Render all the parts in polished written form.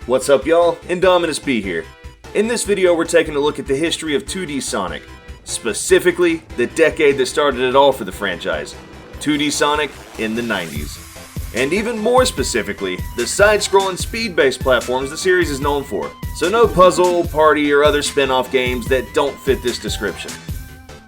What's up y'all? Indominus B here. In this video we're taking a look at the history of 2D Sonic. Specifically, the decade that started it all for the franchise. 2D Sonic in the 90s. And even more specifically, the side-scrolling speed-based platforms the series is known for. So no puzzle, party, or other spin-off games that don't fit this description.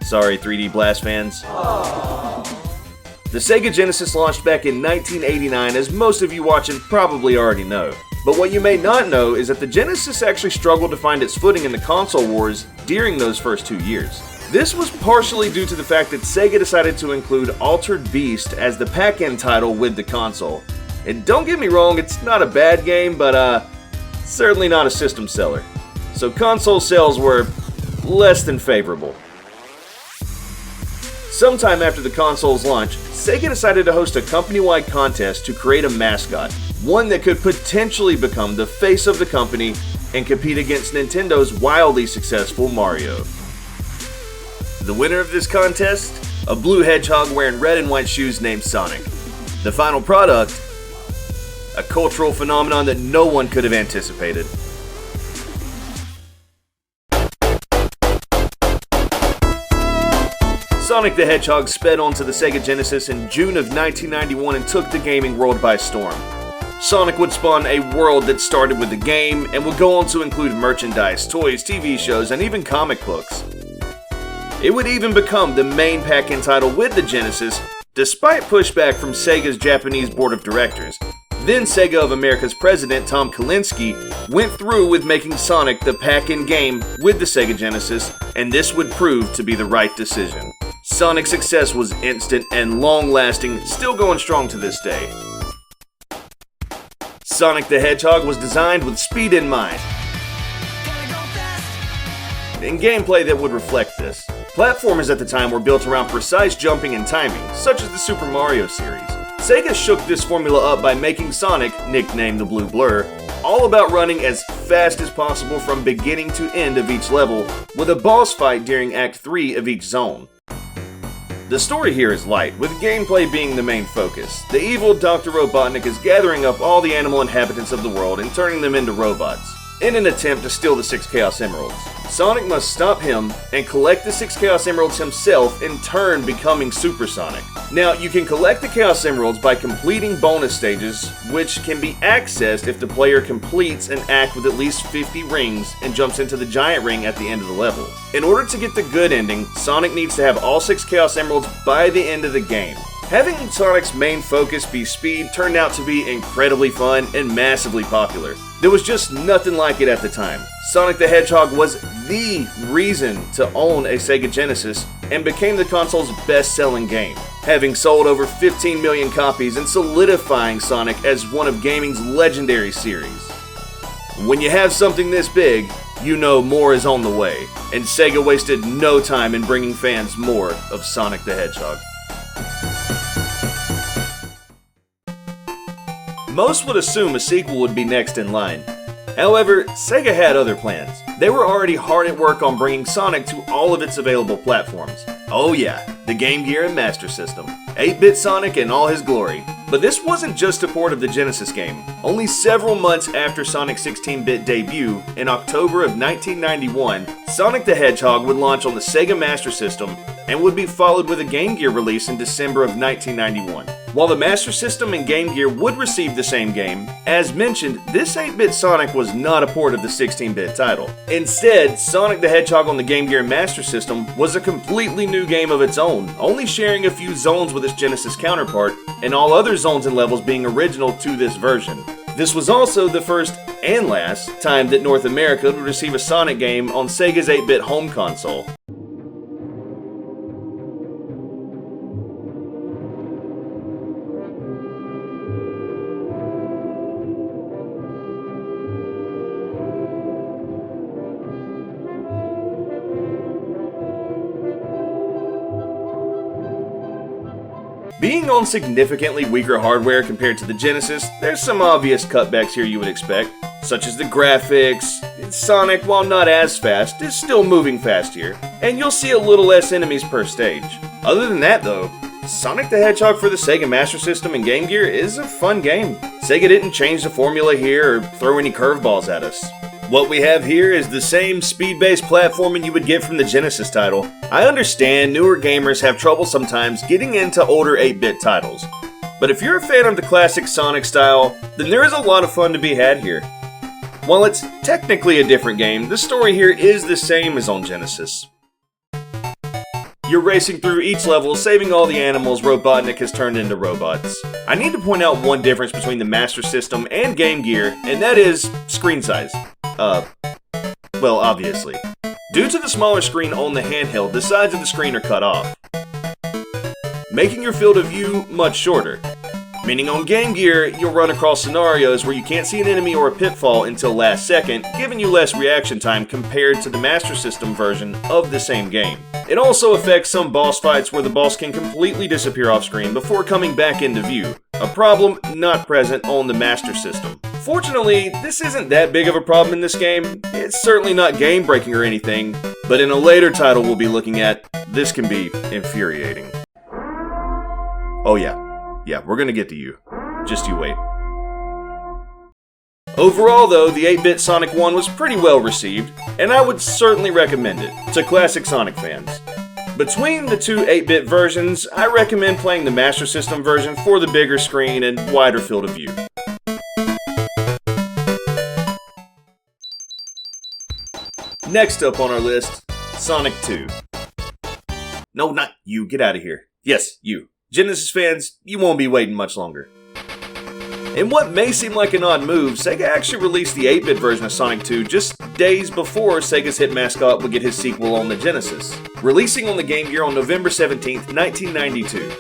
Sorry 3D Blast fans. The Sega Genesis launched back in 1989, as most of you watching probably already know. But what you may not know is that the Genesis actually struggled to find its footing in the console wars during those first 2 years. This was partially due to the fact that Sega decided to include Altered Beast as the pack-in title with the console. And don't get me wrong, it's not a bad game, but certainly not a system seller. So console sales were less than favorable. Sometime after the console's launch, Sega decided to host a company-wide contest to create a mascot, one that could potentially become the face of the company and compete against Nintendo's wildly successful Mario. The winner of this contest? A blue hedgehog wearing red and white shoes named Sonic. The final product? A cultural phenomenon that no one could have anticipated. Sonic the Hedgehog sped onto the Sega Genesis in June of 1991 and took the gaming world by storm. Sonic would spawn a world that started with the game and would go on to include merchandise, toys, TV shows, and even comic books. It would even become the main pack-in title with the Genesis, despite pushback from Sega's Japanese board of directors. Then Sega of America's president, Tom Kalinske, went through with making Sonic the pack-in game with the Sega Genesis, and this would prove to be the right decision. Sonic's success was instant and long-lasting, still going strong to this day. Sonic the Hedgehog was designed with speed in mind, and gameplay that would reflect this. Platformers at the time were built around precise jumping and timing, such as the Super Mario series. Sega shook this formula up by making Sonic, nicknamed the Blue Blur, all about running as fast as possible from beginning to end of each level, with a boss fight during Act 3 of each zone. The story here is light, with gameplay being the main focus. The evil Dr. Robotnik is gathering up all the animal inhabitants of the world and turning them into robots, in an attempt to steal the 6 Chaos Emeralds. Sonic must stop him and collect the 6 Chaos Emeralds himself, in turn becoming Super Sonic. Now, you can collect the Chaos Emeralds by completing bonus stages, which can be accessed if the player completes an act with at least 50 rings and jumps into the giant ring at the end of the level. In order to get the good ending, Sonic needs to have all 6 Chaos Emeralds by the end of the game. Having Sonic's main focus be speed turned out to be incredibly fun and massively popular. There was just nothing like it at the time. Sonic the Hedgehog was the reason to own a Sega Genesis and became the console's best-selling game, having sold over 15 million copies and solidifying Sonic as one of gaming's legendary series. When you have something this big, you know more is on the way, and Sega wasted no time in bringing fans more of Sonic the Hedgehog. Most would assume a sequel would be next in line. However, Sega had other plans. They were already hard at work on bringing Sonic to all of its available platforms. Oh yeah, the Game Gear and Master System. 8-bit Sonic in all his glory. But this wasn't just a port of the Genesis game. Only several months after Sonic's 16-bit debut, in October of 1991, Sonic the Hedgehog would launch on the Sega Master System and would be followed with a Game Gear release in December of 1991. While the Master System and Game Gear would receive the same game, as mentioned, this 8-bit Sonic was not a port of the 16-bit title. Instead, Sonic the Hedgehog on the Game Gear Master System was a completely new game of its own, only sharing a few zones with its Genesis counterpart, and all other zones and levels being original to this version. This was also the first and last time that North America would receive a Sonic game on Sega's 8-bit home console. Being on significantly weaker hardware compared to the Genesis, there's some obvious cutbacks here you would expect, such as the graphics. Sonic, while not as fast, is still moving fast here, and you'll see a little less enemies per stage. Other than that though, Sonic the Hedgehog for the Sega Master System and Game Gear is a fun game. Sega didn't change the formula here or throw any curveballs at us. What we have here is the same speed-based platforming you would get from the Genesis title. I understand newer gamers have trouble sometimes getting into older 8-bit titles, but if you're a fan of the classic Sonic style, then there is a lot of fun to be had here. While it's technically a different game, the story here is the same as on Genesis. You're racing through each level, saving all the animals Robotnik has turned into robots. I need to point out one difference between the Master System and Game Gear, and that is screen size. Well, obviously. Due to the smaller screen on the handheld, the sides of the screen are cut off, making your field of view much shorter. Meaning on Game Gear, you'll run across scenarios where you can't see an enemy or a pitfall until last second, giving you less reaction time compared to the Master System version of the same game. It also affects some boss fights where the boss can completely disappear off screen before coming back into view, a problem not present on the Master System. Fortunately, this isn't that big of a problem in this game. It's certainly not game-breaking or anything, but in a later title we'll be looking at, this can be infuriating. Oh yeah, we're gonna get to you. Just you wait. Overall though, the 8-bit Sonic 1 was pretty well received, and I would certainly recommend it to classic Sonic fans. Between the two 8-bit versions, I recommend playing the Master System version for the bigger screen and wider field of view. Next up on our list, Sonic 2. No, not you, get out of here. Yes, you. Genesis fans, you won't be waiting much longer. In what may seem like an odd move, Sega actually released the 8-bit version of Sonic 2 just days before Sega's hit mascot would get his sequel on the Genesis, releasing on the Game Gear on November 17th, 1992.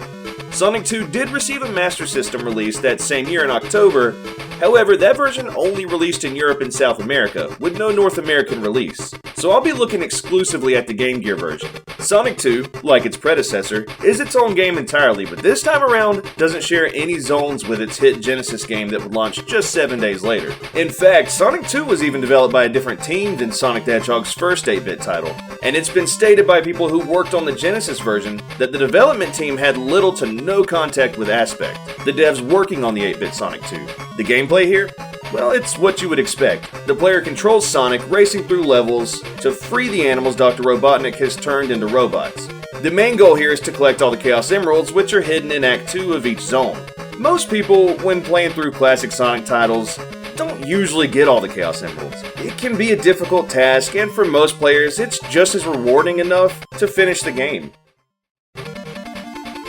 Sonic 2 did receive a Master System release that same year in October. However, that version only released in Europe and South America, with no North American release, so I'll be looking exclusively at the Game Gear version. Sonic 2, like its predecessor, is its own game entirely, but this time around doesn't share any zones with its hit Genesis game that would launch just 7 days later. In fact, Sonic 2 was even developed by a different team than Sonic the Hedgehog's first 8-bit title, and it's been stated by people who worked on the Genesis version that the development team had little to no contact with Aspect, the devs working on the 8-bit Sonic 2. The gameplay here? Well, it's what you would expect. The player controls Sonic racing through levels to free the animals Dr. Robotnik has turned into robots. The main goal here is to collect all the Chaos Emeralds, which are hidden in Act 2 of each zone. Most people, when playing through classic Sonic titles, don't usually get all the Chaos Emeralds. It can be a difficult task, and for most players, it's just as rewarding enough to finish the game.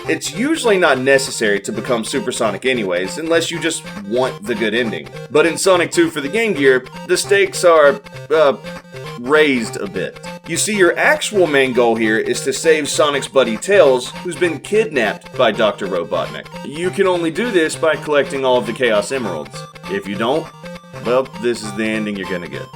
It's usually not necessary to become Supersonic anyways, unless you just want the good ending. But in Sonic 2 for the Game Gear, the stakes are, raised a bit. You see, your actual main goal here is to save Sonic's buddy Tails, who's been kidnapped by Dr. Robotnik. You can only do this by collecting all of the Chaos Emeralds. If you don't, well, this is the ending you're gonna get.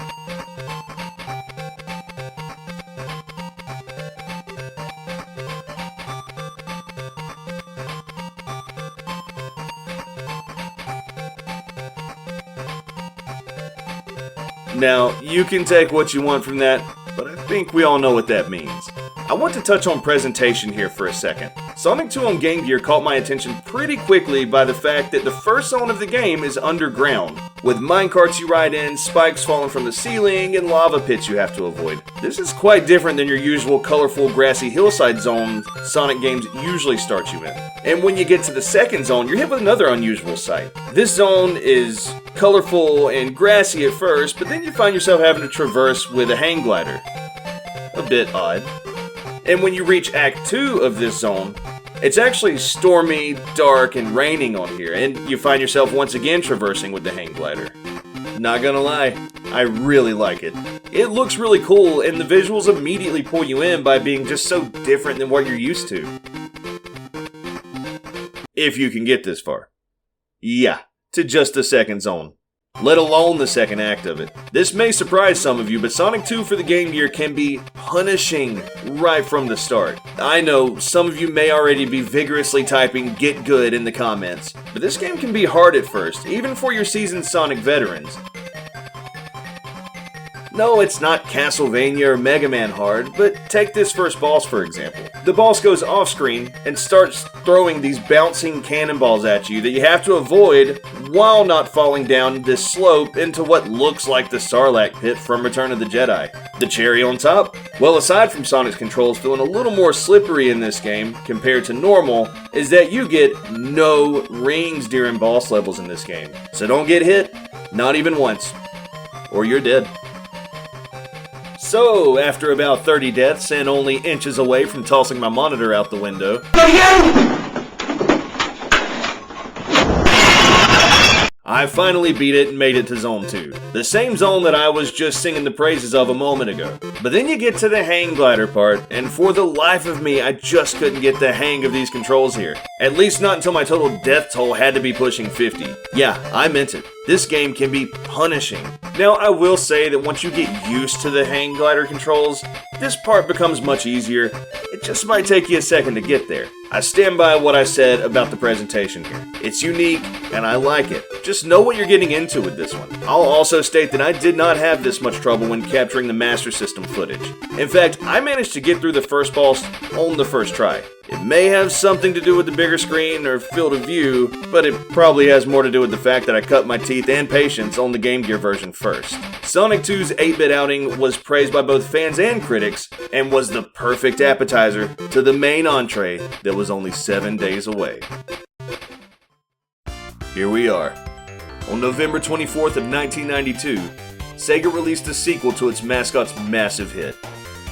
Now, you can take what you want from that, but I think we all know what that means. I want to touch on presentation here for a second. Sonic 2 on Game Gear caught my attention pretty quickly by the fact that the first zone of the game is underground, with minecarts you ride in, spikes falling from the ceiling, and lava pits you have to avoid. This is quite different than your usual colorful grassy hillside zone Sonic games usually start you in. And when you get to the second zone, you're hit with another unusual sight. This zone is colorful and grassy at first, but then you find yourself having to traverse with a hang glider. A bit odd. And when you reach Act 2 of this zone, it's actually stormy, dark, and raining on here, and you find yourself once again traversing with the hang glider. Not gonna lie, I really like it. It looks really cool, and the visuals immediately pull you in by being just so different than what you're used to. If you can get this far. Yeah, to just the second zone. Let alone the second act of it. This may surprise some of you, but Sonic 2 for the Game Gear can be punishing right from the start. I know some of you may already be vigorously typing "get good" in the comments, but this game can be hard at first, even for your seasoned Sonic veterans. No, it's not Castlevania or Mega Man hard, but take this first boss for example. The boss goes off screen and starts throwing these bouncing cannonballs at you that you have to avoid while not falling down this slope into what looks like the Sarlacc pit from Return of the Jedi. The cherry on top? Well, aside from Sonic's controls feeling a little more slippery in this game compared to normal, is that you get no rings during boss levels in this game. So don't get hit, not even once, or you're dead. So, after about 30 deaths and only inches away from tossing my monitor out the window, I finally beat it and made it to Zone 2. The same zone that I was just singing the praises of a moment ago. But then you get to the hang glider part, and for the life of me, I just couldn't get the hang of these controls here. At least not until my total death toll had to be pushing 50. Yeah, I meant it. This game can be punishing. Now, I will say that once you get used to the hang glider controls, this part becomes much easier. It just might take you a second to get there. I stand by what I said about the presentation here. It's unique, and I like it. Just know what you're getting into with this one. I'll also state that I did not have this much trouble when capturing the Master System footage. In fact, I managed to get through the first boss on the first try. It may have something to do with the bigger screen or field of view, but it probably has more to do with the fact that I cut my teeth and patience on the Game Gear version first. Sonic 2's 8-bit outing was praised by both fans and critics, and was the perfect appetizer to the main entree that was only 7 days away. Here we are. On November 24th of 1992, Sega released a sequel to its mascot's massive hit,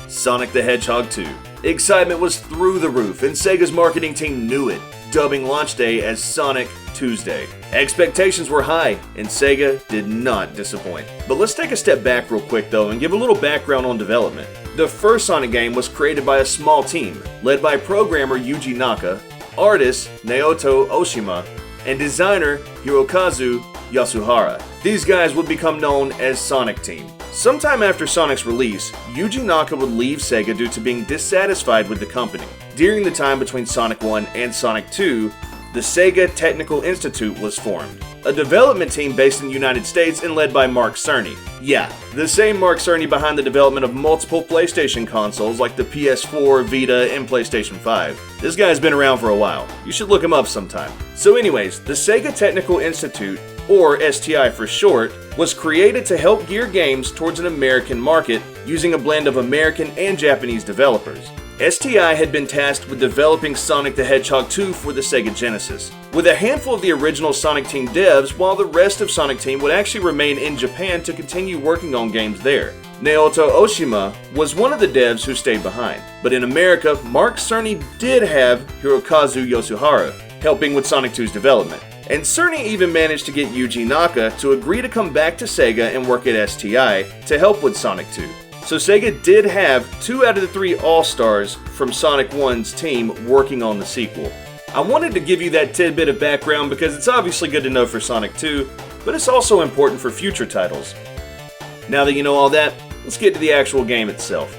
Sonic the Hedgehog 2. Excitement was through the roof, and Sega's marketing team knew it, dubbing launch day as Sonic Tuesday. Expectations were high, and Sega did not disappoint. But let's take a step back real quick though and give a little background on development. The first Sonic game was created by a small team, led by programmer Yuji Naka, artist Naoto Oshima, and designer Hirokazu Yasuhara. These guys would become known as Sonic Team. Sometime after Sonic's release, Yuji Naka would leave Sega due to being dissatisfied with the company. During the time between Sonic 1 and Sonic 2, the Sega Technical Institute was formed, a development team based in the United States and led by Mark Cerny. Yeah, the same Mark Cerny behind the development of multiple PlayStation consoles like the PS4, Vita, and PlayStation 5. This guy's been around for a while. You should look him up sometime. So anyways, the Sega Technical Institute, or STI for short, was created to help gear games towards an American market using a blend of American and Japanese developers. STI had been tasked with developing Sonic the Hedgehog 2 for the Sega Genesis, with a handful of the original Sonic Team devs, while the rest of Sonic Team would actually remain in Japan to continue working on games there. Naoto Oshima was one of the devs who stayed behind, but in America, Mark Cerny did have Hirokazu Yasuhara helping with Sonic 2's development. And Cerny even managed to get Yuji Naka to agree to come back to Sega and work at STI to help with Sonic 2. So Sega did have 2 out of the 3 All-Stars from Sonic 1's team working on the sequel. I wanted to give you that tidbit of background because it's obviously good to know for Sonic 2, but it's also important for future titles. Now that you know all that, let's get to the actual game itself.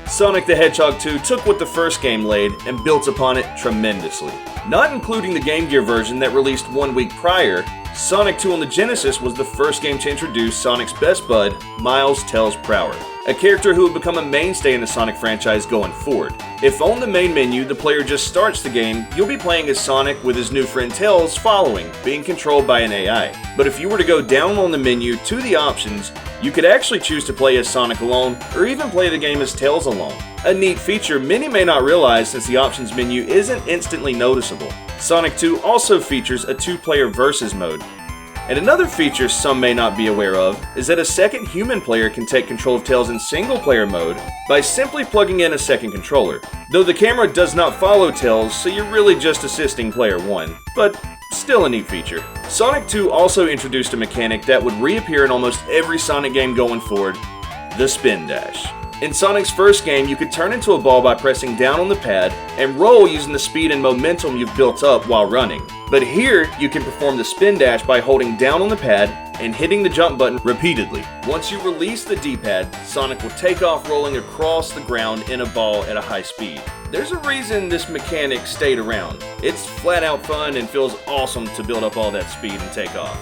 Sonic the Hedgehog 2 took what the first game laid and built upon it tremendously. Not including the Game Gear version that released 1 week prior, Sonic 2 on the Genesis was the first game to introduce Sonic's best bud, Miles Tails Prower, a character who would become a mainstay in the Sonic franchise going forward. If on the main menu the player just starts the game, you'll be playing as Sonic with his new friend Tails following, being controlled by an AI. But if you were to go down on the menu to the options, you could actually choose to play as Sonic alone, or even play the game as Tails alone. A neat feature many may not realize since the options menu isn't instantly noticeable. Sonic 2 also features a 2-player versus mode. And another feature some may not be aware of is that a second human player can take control of Tails in single-player mode by simply plugging in a second controller. Though the camera does not follow Tails, so you're really just assisting player 1, but still a neat feature. Sonic 2 also introduced a mechanic that would reappear in almost every Sonic game going forward, the spin dash. In Sonic's first game, you could turn into a ball by pressing down on the pad and roll using the speed and momentum you've built up while running. But here, you can perform the spin dash by holding down on the pad and hitting the jump button repeatedly. Once you release the D-pad, Sonic will take off rolling across the ground in a ball at a high speed. There's a reason this mechanic stayed around. It's flat out fun and feels awesome to build up all that speed and take off.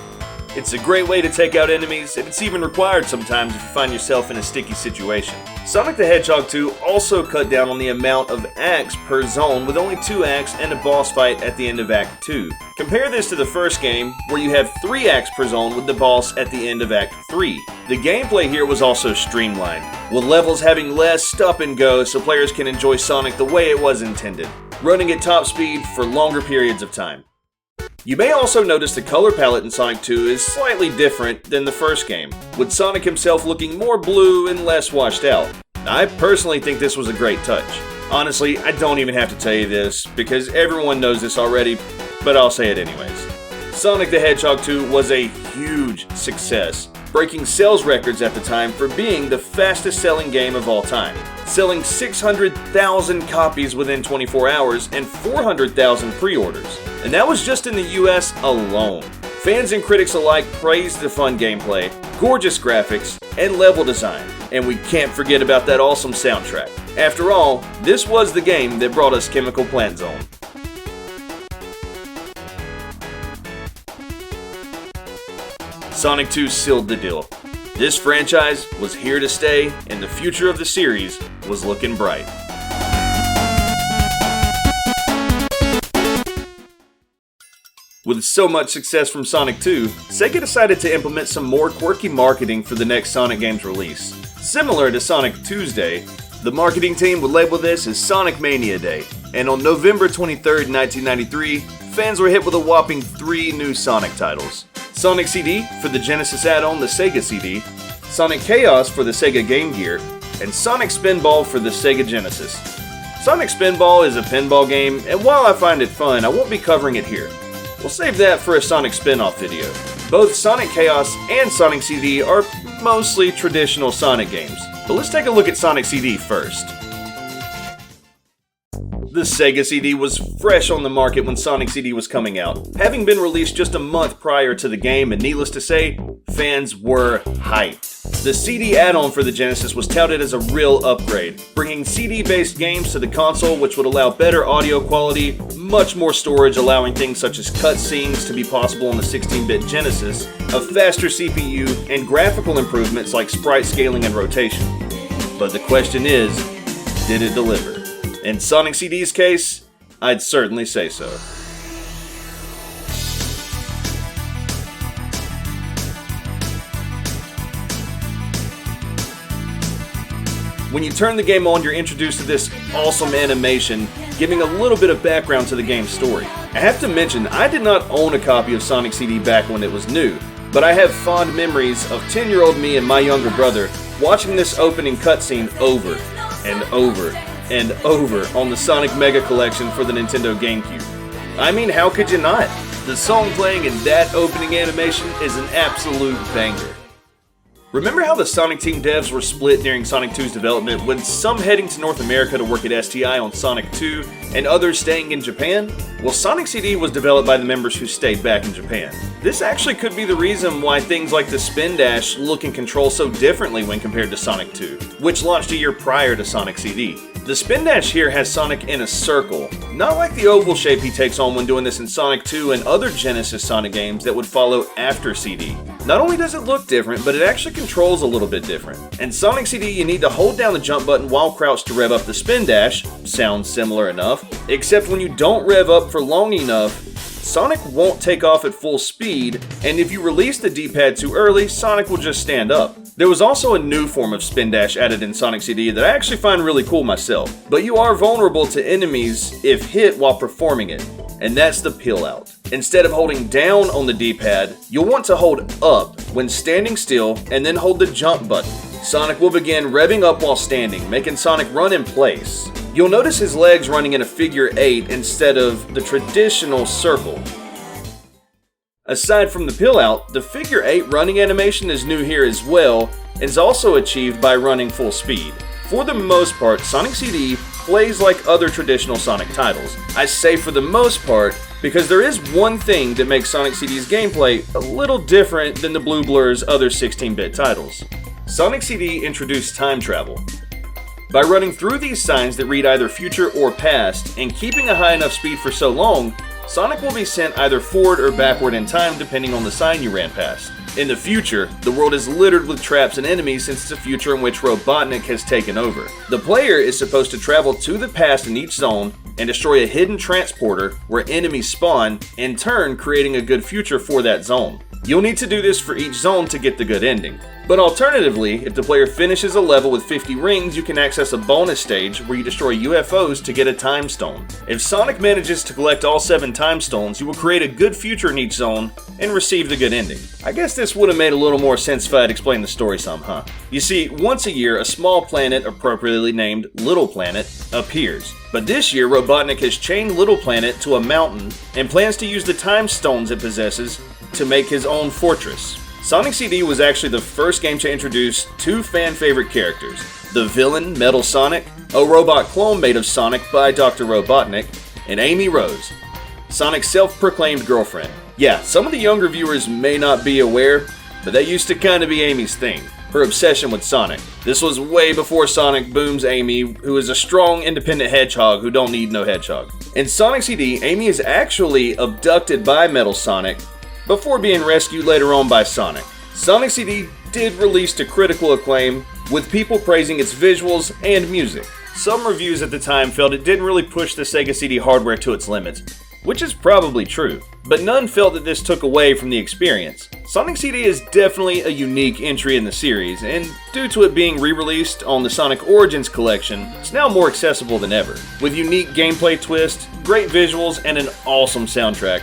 It's a great way to take out enemies, and it's even required sometimes if you find yourself in a sticky situation. Sonic the Hedgehog 2 also cut down on the amount of acts per zone with only 2 acts and a boss fight at the end of Act 2. Compare this to the first game, where you have 3 acts per zone with the boss at the end of Act 3. The gameplay here was also streamlined, with levels having less stop and go so players can enjoy Sonic the way it was intended, running at top speed for longer periods of time. You may also notice the color palette in Sonic 2 is slightly different than the first game, with Sonic himself looking more blue and less washed out. I personally think this was a great touch. Honestly, I don't even have to tell you this, because everyone knows this already, but I'll say it anyways. Sonic the Hedgehog 2 was a huge success, breaking sales records at the time for being the fastest selling game of all time, selling 600,000 copies within 24 hours and 400,000 pre-orders. And that was just in the US alone. Fans and critics alike praised the fun gameplay, gorgeous graphics, and level design. And we can't forget about that awesome soundtrack. After all, this was the game that brought us Chemical Plant Zone. Sonic 2 sealed the deal. This franchise was here to stay, and the future of the series was looking bright. With so much success from Sonic 2, Sega decided to implement some more quirky marketing for the next Sonic game's release. Similar to Sonic Tuesday, the marketing team would label this as Sonic Mania Day, and on November 23, 1993, fans were hit with a whopping 3 new Sonic titles. Sonic CD for the Genesis add-on, the Sega CD, Sonic Chaos for the Sega Game Gear, and Sonic Spinball for the Sega Genesis. Sonic Spinball is a pinball game, and while I find it fun, I won't be covering it here. We'll save that for a Sonic spin-off video. Both Sonic Chaos and Sonic CD are mostly traditional Sonic games, but let's take a look at Sonic CD first. The Sega CD was fresh on the market when Sonic CD was coming out, having been released just a month prior to the game, and needless to say, fans were hyped. The CD add-on for the Genesis was touted as a real upgrade, bringing CD-based games to the console, which would allow better audio quality, much more storage, allowing things such as cutscenes to be possible on the 16-bit Genesis, a faster CPU, and graphical improvements like sprite scaling and rotation. But the question is, did it deliver? In Sonic CD's case, I'd certainly say so. When you turn the game on, you're introduced to this awesome animation, giving a little bit of background to the game's story. I have to mention, I did not own a copy of Sonic CD back when it was new, but I have fond memories of 10-year-old me and my younger brother watching this opening cutscene over and over and over on the Sonic Mega Collection for the Nintendo GameCube. I mean, how could you not? The song playing in that opening animation is an absolute banger. Remember how the Sonic Team devs were split during Sonic 2's development, with some heading to North America to work at STI on Sonic 2 and others staying in Japan? Well, Sonic CD was developed by the members who stayed back in Japan. This actually could be the reason why things like the Spin Dash look and control so differently when compared to Sonic 2, which launched a year prior to Sonic CD. The Spin Dash here has Sonic in a circle, not like the oval shape he takes on when doing this in Sonic 2 and other Genesis Sonic games that would follow after CD. Not only does it look different, but it actually controls a little bit different. In Sonic CD, you need to hold down the jump button while crouched to rev up the Spin Dash, sounds similar enough, except when you don't rev up for long enough, Sonic won't take off at full speed, and if you release the D-pad too early, Sonic will just stand up. There was also a new form of Spin Dash added in Sonic CD that I actually find really cool myself, but you are vulnerable to enemies if hit while performing it, and that's the peel out. Instead of holding down on the D-pad, you'll want to hold up when standing still and then hold the jump button. Sonic will begin revving up while standing, making Sonic run in place. You'll notice his legs running in a figure 8 instead of the traditional circle. Aside from the peel out, the figure 8 running animation is new here as well, and is also achieved by running full speed. For the most part, Sonic CD plays like other traditional Sonic titles. I say for the most part because there is one thing that makes Sonic CD's gameplay a little different than the Blue Blur's other 16-bit titles. Sonic CD introduced time travel. By running through these signs that read either future or past, and keeping a high enough speed for so long, Sonic will be sent either forward or backward in time depending on the sign you ran past. In the future, the world is littered with traps and enemies since it's a future in which Robotnik has taken over. The player is supposed to travel to the past in each zone and destroy a hidden transporter where enemies spawn, in turn creating a good future for that zone. You'll need to do this for each zone to get the good ending. But alternatively, if the player finishes a level with 50 rings, you can access a bonus stage where you destroy UFOs to get a time stone. If Sonic manages to collect all 7 time stones, you will create a good future in each zone and receive the good ending. I guess this would have made a little more sense if I had explained the story some, huh? You see, once a year, a small planet, appropriately named Little Planet, appears. But this year, Robotnik has chained Little Planet to a mountain and plans to use the time stones it possesses to make his own fortress. Sonic CD was actually the first game to introduce 2 fan-favorite characters, the villain Metal Sonic, a robot clone made of Sonic by Dr. Robotnik, and Amy Rose, Sonic's self-proclaimed girlfriend. Yeah, some of the younger viewers may not be aware, but that used to kinda be Amy's thing, her obsession with Sonic. This was way before Sonic booms Amy, who is a strong, independent hedgehog who don't need no hedgehog. In Sonic CD, Amy is actually abducted by Metal Sonic, before being rescued later on by Sonic. Sonic CD did release to critical acclaim, with people praising its visuals and music. Some reviews at the time felt it didn't really push the Sega CD hardware to its limits, which is probably true, but none felt that this took away from the experience. Sonic CD is definitely a unique entry in the series, and due to it being re-released on the Sonic Origins collection, it's now more accessible than ever. With unique gameplay twists, great visuals, and an awesome soundtrack,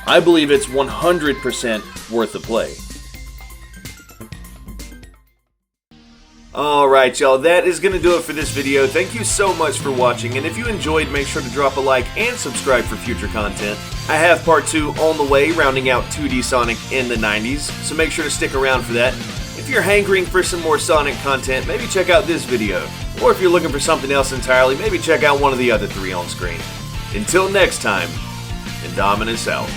I believe it's 100% worth the play. Alright y'all, that is going to do it for this video. Thank you so much for watching, and if you enjoyed, make sure to drop a like and subscribe for future content. I have part 2 on the way, rounding out 2D Sonic in the 90s, so make sure to stick around for that. If you're hankering for some more Sonic content, maybe check out this video. Or if you're looking for something else entirely, maybe check out one of the other 3 on screen. Until next time, Indominus out.